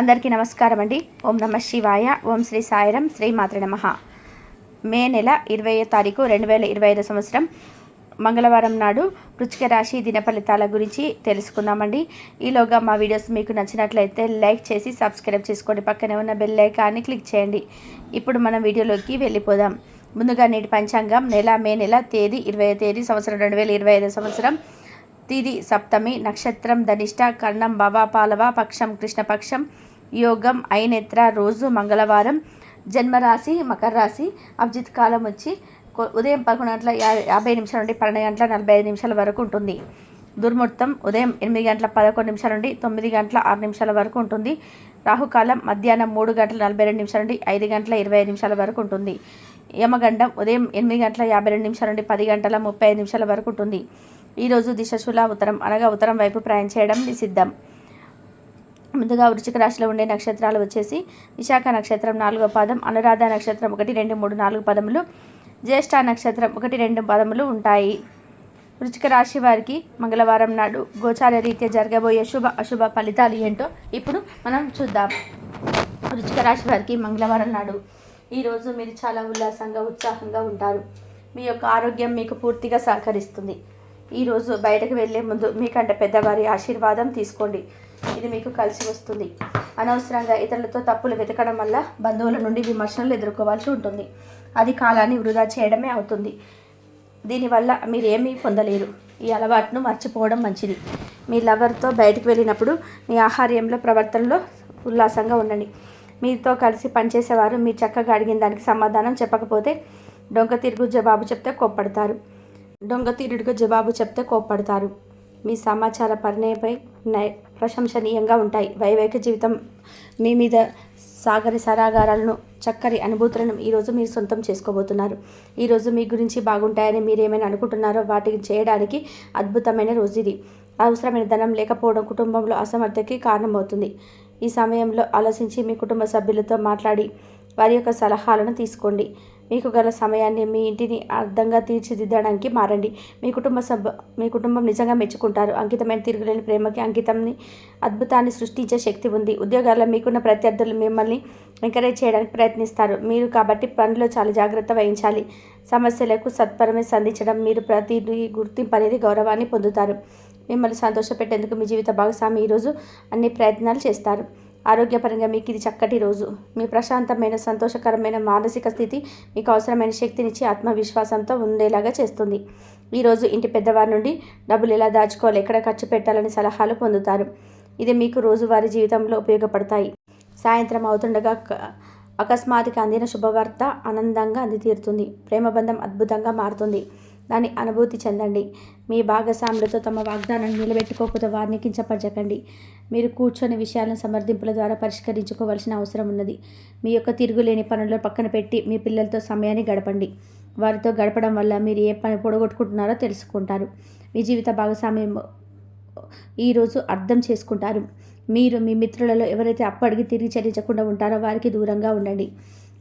అందరికీ నమస్కారం అండి. ఓం నమ శివాయ. ఓం శ్రీ సాయిరం. శ్రీ మాత్రే నమః. మే నెల 20వ తారీఖు 2025 సంవత్సరం మంగళవారం నాడు వృశ్చిక రాశి దిన ఫలితాల గురించి తెలుసుకుందామండి. ఈలోగా మా వీడియోస్ మీకు నచ్చినట్లయితే లైక్ చేసి సబ్స్క్రైబ్ చేసుకోండి. పక్కనే ఉన్న బెల్ ఐకాన్ని క్లిక్ చేయండి. ఇప్పుడు మనం వీడియోలోకి వెళ్ళిపోదాం. ముందుగా నేటి పంచాంగం మే నెల తేదీ 20వ తేదీ సంవత్సరం 2025 సంవత్సరం. తిది సప్తమి, నక్షత్రం ధనిష్ట, కర్ణం పాలవ, పక్షం కృష్ణపక్షం, యోగం ఐనేత్ర, రోజు మంగళవారం, జన్మరాశి మకర రాశి, అభిజిత్ కాలం వచ్చి ఉదయం 11:50 నుండి 12:45 వరకు ఉంటుంది. దుర్ముహూర్తం ఉదయం 8:11 నుండి 9:06 వరకు ఉంటుంది. రాహుకాలం మధ్యాహ్నం 3:42 నుండి 5:25 వరకు ఉంటుంది. యమగండం ఉదయం 8:52 నుండి 10:35 వరకు ఉంటుంది. ఈరోజు దిశశూల ఉత్తరం అనగా ఉత్తరం వైపు ప్రయాణం చేయడం నిషిద్ధం. ముందుగా వృశ్చిక రాశిలో ఉండే నక్షత్రాలు వచ్చేసి విశాఖ నక్షత్రం 4వ పాదం, అనురాధ నక్షత్రం 1, 2, 3, 4 పదములు, జ్యేష్ఠ నక్షత్రం 1, 2 పదములు ఉంటాయి. వృశ్చిక రాశి వారికి మంగళవారం నాడు గోచార రీత్యా జరగబోయే శుభ అశుభ ఫలితాలు ఏంటో ఇప్పుడు మనం చూద్దాం. వృశ్చిక రాశి వారికి మంగళవారం నాడు ఈరోజు మీరు చాలా ఉల్లాసంగా ఉత్సాహంగా ఉంటారు. మీ యొక్క ఆరోగ్యం మీకు పూర్తిగా సహకరిస్తుంది. ఈరోజు బయటకు వెళ్ళే ముందు మీకంటే పెద్దవారి ఆశీర్వాదం తీసుకోండి. ఇది మీకు కలిసి వస్తుంది. అనవసరంగా ఇతరులతో తప్పులు వెతకడం వల్ల బంధువుల నుండి విమర్శలు ఎదుర్కోవాల్సి ఉంటుంది. అది కాలాన్ని వృధా చేయడమే అవుతుంది. దీనివల్ల మీరు ఏమీ పొందలేరు. ఈ అలవాటును మర్చిపోవడం మంచిది. మీ లవర్తో బయటకు వెళ్ళినప్పుడు మీ ఆహార్యంలో ప్రవర్తనలో ఉల్లాసంగా ఉండండి. మీతో కలిసి పనిచేసేవారు మీరు చక్కగా అడిగిన దానికి సమాధానం చెప్పకపోతే దొంగతిరుగుడు జవాబు చెప్తే కోప్పడతారు. మీ సమాచార పరిణయపై ప్రశంసనీయంగా ఉంటాయి. వైవాహిక జీవితం మీ మీద సాగరి సరాగారాలను, చక్కని అనుభూతులను ఈరోజు మీరు సొంతం చేసుకోబోతున్నారు. ఈరోజు మీ గురించి బాగుంటాయని మీరు ఏమైనా అనుకుంటున్నారో వాటిని చేయడానికి అద్భుతమైన రోజు ఇది. అవసరమైన ధనం లేకపోవడం కుటుంబంలో అసమర్థతకి కారణమవుతుంది. ఈ సమయంలో ఆలోచించి మీ కుటుంబ సభ్యులతో మాట్లాడి వారి యొక్క సలహాలను తీసుకోండి. మీకు గల సమయాన్ని మీ ఇంటిని అర్థంగా తీర్చిదిద్దడానికి మారండి. మీ కుటుంబం నిజంగా మెచ్చుకుంటారు. అంకితమైన తిరుగులేని ప్రేమకి అంకితంని అద్భుతాన్ని సృష్టించే శక్తి ఉంది. ఉద్యోగాల్లో మీకున్న ప్రత్యర్థులు మిమ్మల్ని ఎంకరేజ్ చేయడానికి ప్రయత్నిస్తారు. మీరు కాబట్టి పనిలో చాలా జాగ్రత్త వహించాలి. సమస్యలకు సత్వరమే సంధించడం, మీరు ప్రతి గుర్తింపు అనేది గౌరవాన్ని పొందుతారు. మిమ్మల్ని సంతోషపెట్టేందుకు మీ జీవిత భాగస్వామి ఈరోజు అన్ని ప్రయత్నాలు చేస్తారు. ఆరోగ్యపరంగా మీకు ఇది చక్కటి రోజు. మీ ప్రశాంతమైన సంతోషకరమైన మానసిక స్థితి మీకు అవసరమైన శక్తినిచ్చి ఆత్మవిశ్వాసంతో ఉండేలాగా చేస్తుంది. ఈరోజు ఇంటి పెద్దవారి నుండి డబ్బులు ఎలా దాచుకోవాలి, ఎక్కడ ఖర్చు పెట్టాలని సలహాలు పొందుతారు. ఇది మీకు రోజువారీ జీవితంలో ఉపయోగపడతాయి. సాయంత్రం అవుతుండగా అకస్మాత్తుగా అందిన శుభవార్త ఆనందంగా అందితీరుతుంది. ప్రేమబంధం అద్భుతంగా మారుతుంది. దాన్ని అనుభూతి చెందండి. మీ భాగస్వాములతో తమ వాగ్దానాన్ని నిలబెట్టుకోకపోతే వారిని కించపరచకండి. మీరు కూర్చొని విషయాలను సమర్థింపుల ద్వారా పరిష్కరించుకోవాల్సిన అవసరం ఉన్నది. మీ యొక్క తిరుగులేని పనులను పక్కన పెట్టి మీ పిల్లలతో సమయాన్ని గడపండి. వారితో గడపడం వల్ల మీరు ఏ పని పొడగొట్టుకుంటున్నారో తెలుసుకుంటారు. మీ జీవిత భాగస్వామి ఈరోజు అర్థం చేసుకుంటారు. మీరు మీ మిత్రులలో ఎవరైతే అప్పటికి తిరిగి చెల్లించకుండా ఉంటారో వారికి దూరంగా ఉండండి.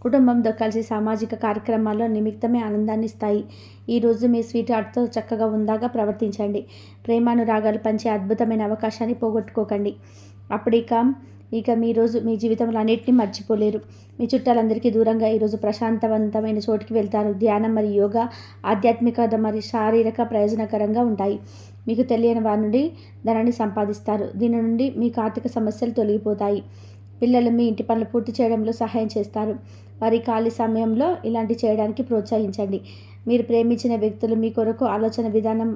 కుటుంబంతో కలిసి సామాజిక కార్యక్రమాల్లో నిమిత్తమే ఆనందాన్ని ఇస్తాయి. ఈరోజు మీ స్వీట్ హార్ట్తో చక్కగా ఉందాగా ప్రవర్తించండి. ప్రేమానురాగాలు పంచే అద్భుతమైన అవకాశాన్ని పోగొట్టుకోకండి. ఇక మీ రోజు మీ జీవితంలో అన్నింటినీ మర్చిపోలేరు. మీ చుట్టాలందరికీ దూరంగా ఈరోజు ప్రశాంతవంతమైన చోటుకి వెళ్తారు. ధ్యానం మరియు యోగా ఆధ్యాత్మికత మరియు శారీరక ప్రయోజనకరంగా ఉంటాయి. మీకు తెలియని వారి నుండి ధనాన్ని సంపాదిస్తారు. దీని నుండి మీకు ఆర్థిక సమస్యలు తొలగిపోతాయి. పిల్లలు మీ ఇంటి పనులు పూర్తి చేయడంలో సహాయం చేస్తారు. వారి ఖాళీ సమయంలో ఇలాంటి చేయడానికి ప్రోత్సహించండి. మీరు ప్రేమించిన వ్యక్తులు మీ కొరకు ఆలోచన విధానం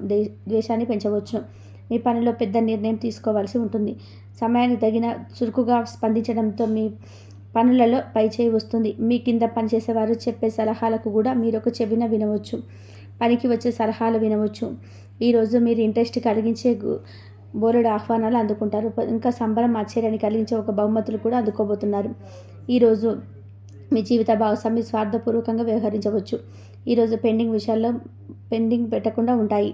ద్వేషాన్ని పెంచవచ్చు. మీ పనిలో పెద్ద నిర్ణయం తీసుకోవాల్సి ఉంటుంది. సమయానికి తగిన చురుకుగా స్పందించడంతో మీ పనులలో పైచేయి వస్తుంది. మీ కింద పనిచేసేవారు చెప్పే సలహాలకు కూడా మీరు ఒక చెవిన వినవచ్చు. పనికి వచ్చే సలహాలు వినవచ్చు. ఈరోజు మీరు ఇంట్రెస్ట్ కలిగించే బోలెడు ఆహ్వానాలు అందుకుంటారు. ఇంకా సంబరం ఆశ్చర్యాన్ని కలిగించే ఒక బహుమతులు కూడా అందుకోబోతున్నారు. ఈరోజు మీ జీవిత భాగస్వామి స్వార్థపూర్వకంగా వ్యవహరించవచ్చు. ఈరోజు పెండింగ్ పెట్టకుండా ఉంటాయి.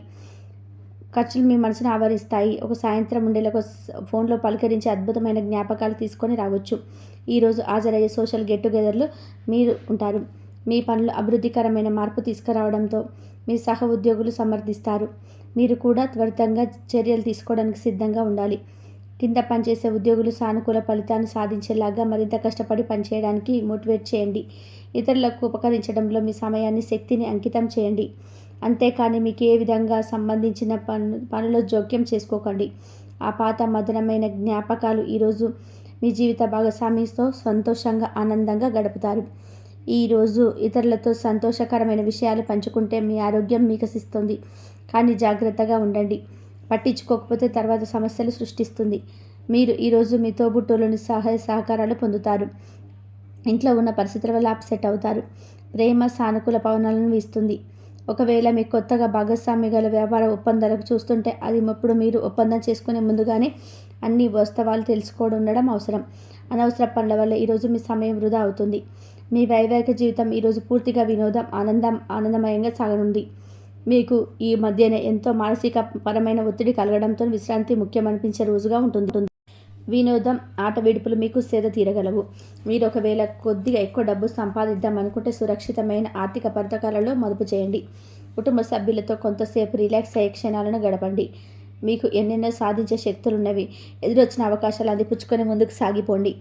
ఖర్చులు మీ మనసును ఆవరిస్తాయి. ఒక సాయంత్రం ఉండేలా ఫోన్లో పలకరించి అద్భుతమైన జ్ఞాపకాలు తీసుకొని రావచ్చు. ఈరోజు హాజరయ్యే సోషల్ గెట్ టుగెదర్లు మీరు ఉంటారు. మీ పనులు అభివృద్ధికరమైన మార్పు తీసుకురావడంతో మీ సహ ఉద్యోగులు సమర్థిస్తారు. మీరు కూడా త్వరితంగా చర్యలు తీసుకోవడానికి సిద్ధంగా ఉండాలి. కింద పనిచేసే ఉద్యోగులు సానుకూల ఫలితాన్ని సాధించేలాగా మరింత కష్టపడి పనిచేయడానికి మోటివేట్ చేయండి. ఇతరులకు ఉపకరించడంలో మీ సమయాన్ని, శక్తిని అంకితం చేయండి. అంతేకాని మీకు ఏ విధంగా సంబంధించిన పనులో జోక్యం చేసుకోకండి. ఆ పాత మధురమైన జ్ఞాపకాలు ఈరోజు మీ జీవిత భాగస్వామితో సంతోషంగా, ఆనందంగా గడుపుతారు. ఈరోజు ఇతరులతో సంతోషకరమైన విషయాలు పంచుకుంటే మీ ఆరోగ్యం వికసిస్తుంది. కానీ జాగ్రత్తగా ఉండండి. పట్టించుకోకపోతే తర్వాత సమస్యలు సృష్టిస్తుంది. మీరు ఈరోజు మీ తోబుట్టువులోని సహాయ సహకారాలు పొందుతారు. ఇంట్లో ఉన్న పరిస్థితుల వల్ల అప్సెట్ అవుతారు. ప్రేమ సానుకూల పవనాలను వీస్తుంది. ఒకవేళ మీకు కొత్తగా భాగస్వామి గల వ్యాపార ఒప్పందాలకు చూస్తుంటే అది ఇప్పుడు మీరు ఒప్పందం చేసుకునే ముందుగానే అన్ని వాస్తవాలు తెలుసుకోవడం ఉండడం అవసరం. అనవసర పనుల వల్ల ఈరోజు మీ సమయం వృధా అవుతుంది. మీ వైవాహిక జీవితం ఈరోజు పూర్తిగా వినోదం, ఆనందమయంగా సాగనుంది. మీకు ఈ మధ్యనే ఎంతో మానసిక పరమైన ఒత్తిడి కలగడంతో విశ్రాంతి ముఖ్యమనిపించే రోజుగా ఉంటుంది. వినోదం, ఆట విడుపులు మీకు సేద తీరగలవు. మీరు ఒకవేళ కొద్దిగా ఎక్కువ డబ్బు సంపాదిద్దాం అనుకుంటే సురక్షితమైన ఆర్థిక పథకాలలో మదుపు చేయండి. కుటుంబ సభ్యులతో కొంతసేపు రిలాక్స్ అయ్యే క్షణాలను గడపండి. మీకు ఎన్నెన్నో సాధించే శక్తులున్నవి. ఎదురొచ్చిన అవకాశాలు అందిపుచ్చుకొని ముందుకు సాగిపోండి.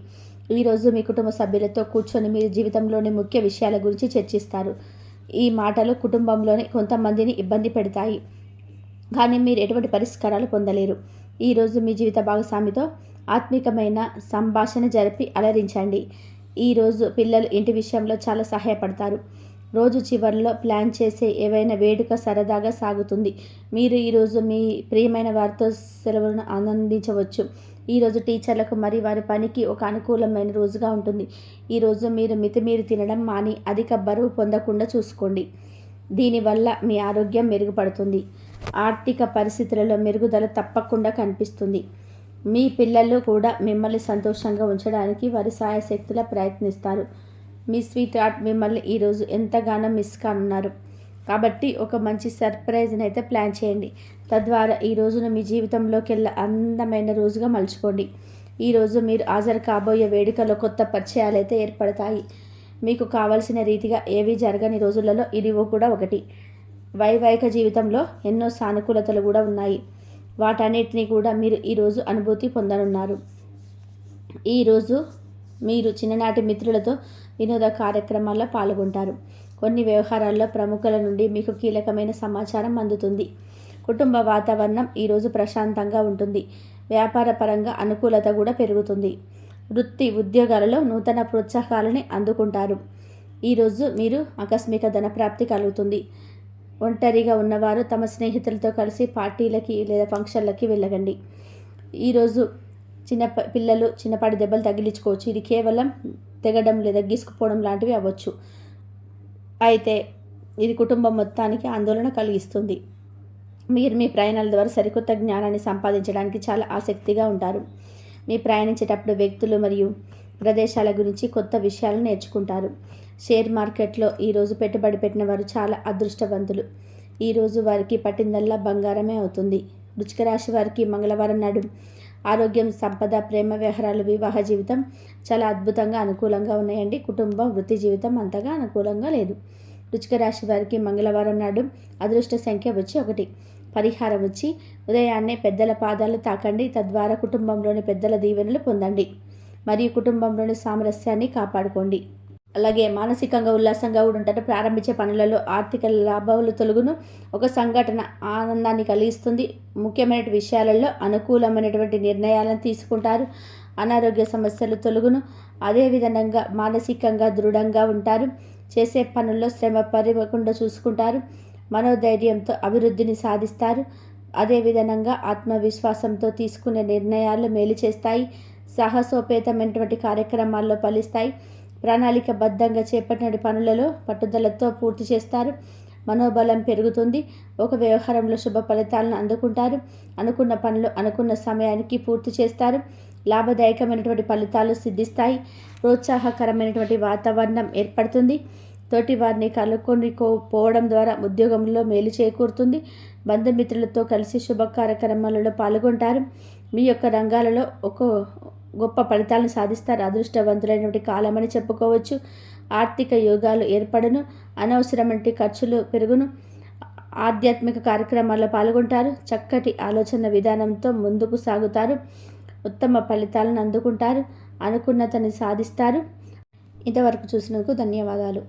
ఈరోజు మీ కుటుంబ సభ్యులతో కూర్చొని మీరు జీవితంలోని ముఖ్య విషయాల గురించి చర్చిస్తారు. ఈ మాటలు కుటుంబంలోని కొంతమందిని ఇబ్బంది పెడతాయి, కానీ మీరు ఎటువంటి పరిష్కారాలు పొందలేరు. ఈరోజు మీ జీవిత భాగస్వామితో ఆత్మీకమైన సంభాషణ జరిపి అలరించండి. ఈరోజు పిల్లలు ఇంటి విషయంలో చాలా సహాయపడతారు. రోజు చివరిలో ప్లాన్ చేసే ఏవైనా వేడుక సరదాగా సాగుతుంది. మీరు ఈరోజు మీ ప్రియమైన వారితో సెలవులను ఆనందించవచ్చు. ఈరోజు టీచర్లకు మరి వారి పనికి ఒక అనుకూలమైన రోజుగా ఉంటుంది. ఈరోజు మీరు మితిమీరి తినడం మాని అధిక బరువు పొందకుండా చూసుకోండి. దీనివల్ల మీ ఆరోగ్యం మెరుగుపడుతుంది. ఆర్థిక పరిస్థితులలో మెరుగుదల తప్పకుండా కనిపిస్తుంది. మీ పిల్లలు కూడా మిమ్మల్ని సంతోషంగా ఉంచడానికి వారి సాయశక్తులా ప్రయత్నిస్తారు. మీ స్వీట్ హార్ట్ మిమ్మల్ని ఈరోజు ఎంతగానో మిస్ కానున్నారు. కాబట్టి ఒక మంచి సర్ప్రైజ్ని అయితే ప్లాన్ చేయండి. తద్వారా ఈ రోజును మీ జీవితంలోకెల్లా అందమైన రోజుగా మలుచుకోండి. ఈరోజు మీరు హాజరు కాబోయే వేడుకలో కొత్త పరిచయాలు అయితే ఏర్పడతాయి. మీకు కావలసిన రీతిగా ఏవి జరగని రోజులలో ఇది కూడా ఒకటి. వైవాహిక జీవితంలో ఎన్నో సానుకూలతలు కూడా ఉన్నాయి. వాటన్నిటినీ కూడా మీరు ఈరోజు అనుభూతి పొందనున్నారు. ఈరోజు మీరు చిన్ననాటి మిత్రులతో వినోద కార్యక్రమాల్లో పాల్గొంటారు. కొన్ని వ్యవహారాల్లో ప్రముఖుల నుండి మీకు కీలకమైన సమాచారం అందుతుంది. కుటుంబ వాతావరణం ఈరోజు ప్రశాంతంగా ఉంటుంది. వ్యాపార పరంగా అనుకూలత కూడా పెరుగుతుంది. వృత్తి ఉద్యోగాలలో నూతన ప్రోత్సాహాలని అందుకుంటారు. ఈరోజు మీరు ఆకస్మిక ధనప్రాప్తి కలుగుతుంది. ఒంటరిగా ఉన్నవారు తమ స్నేహితులతో కలిసి పార్టీలకి లేదా ఫంక్షన్లకి వెళ్ళగండి. ఈరోజు పిల్లలు చిన్నపాటి దెబ్బలు తగిలించుకోవచ్చు. ఇది కేవలం తెగడం లేదా గీసుకుపోవడం లాంటివి అవ్వచ్చు. అయితే ఇది కుటుంబం మొత్తానికి ఆందోళన కలిగిస్తుంది. మీరు మీ ప్రయాణాల ద్వారా సరికొత్త జ్ఞానాన్ని సంపాదించడానికి చాలా ఆసక్తిగా ఉంటారు. మీ ప్రయాణించేటప్పుడు వ్యక్తులు మరియు ప్రదేశాల గురించి కొత్త విషయాలను నేర్చుకుంటారు. షేర్ మార్కెట్లో ఈరోజు పెట్టుబడి పెట్టిన వారు చాలా అదృష్టవంతులు. ఈరోజు వారికి పట్టిందల్లా బంగారమే అవుతుంది. వృశ్చిక రాశి వారికి మంగళవారం నాడు ఆరోగ్యం, సంపద, ప్రేమ వ్యవహారాలు, వివాహ జీవితం చాలా అద్భుతంగా అనుకూలంగా ఉన్నాయండి. కుటుంబం, వృత్తి జీవితం అంతగా అనుకూలంగా లేదు. వృశ్చిక రాశి వారికి మంగళవారం నాడు అదృష్ట సంఖ్య వచ్చి 1. పరిహారం వచ్చి ఉదయాన్నే పెద్దల పాదాలు తాకండి. తద్వారా కుటుంబంలోని పెద్దల దీవెనలు పొందండి మరియు కుటుంబంలోని సామరస్యాన్ని కాపాడుకోండి. అలాగే మానసికంగా ఉల్లాసంగా కూడా ఉంటారు. ప్రారంభించే పనులలో ఆర్థిక లాభాలు తొలగును. ఒక సంఘటన ఆనందాన్ని కలిగిస్తుంది. ముఖ్యమైన విషయాలలో అనుకూలమైనటువంటి నిర్ణయాలను తీసుకుంటారు. అనారోగ్య సమస్యలు తొలగును. అదేవిధంగా మానసికంగా దృఢంగా ఉంటారు. చేసే పనుల్లో శ్రమ పడకుండా చూసుకుంటారు. మనోధైర్యంతో అభివృద్ధిని సాధిస్తారు. అదేవిధంగా ఆత్మవిశ్వాసంతో తీసుకునే నిర్ణయాలు మేలు చేస్తాయి. సాహసోపేతమైనటువంటి కార్యక్రమాల్లో ఫలిస్తాయి. ప్రణాళికబద్ధంగా చేపట్టిన పనులలో పట్టుదలతో పూర్తి చేస్తారు. మనోబలం పెరుగుతుంది. ఒక వ్యవహారంలో శుభ ఫలితాలను అందుకుంటారు. అనుకున్న పనులు అనుకున్న సమయానికి పూర్తి చేస్తారు. లాభదాయకమైనటువంటి ఫలితాలు సిద్ధిస్తాయి. ప్రోత్సాహకరమైనటువంటి వాతావరణం ఏర్పడుతుంది. తోటి వారిని పోవడం ద్వారా ఉద్యోగంలో మేలు చేకూరుతుంది. బంధుమిత్రులతో కలిసి శుభ కార్యక్రమాలలో పాల్గొంటారు. మీ యొక్క రంగాలలో ఒక గొప్ప ఫలితాలను సాధిస్తారు. అదృష్టవంతులైనటువంటి కాలమని చెప్పుకోవచ్చు. ఆర్థిక యోగాలు ఏర్పడను. అనవసరమైన ఖర్చులు పెరుగును. ఆధ్యాత్మిక కార్యక్రమాల్లో పాల్గొంటారు. చక్కటి ఆలోచన విధానంతో ముందుకు సాగుతారు. ఉత్తమ ఫలితాలను అందుకుంటారు, అనుకున్నతని సాధిస్తారు. ఇంతవరకు చూసినందుకు ధన్యవాదాలు.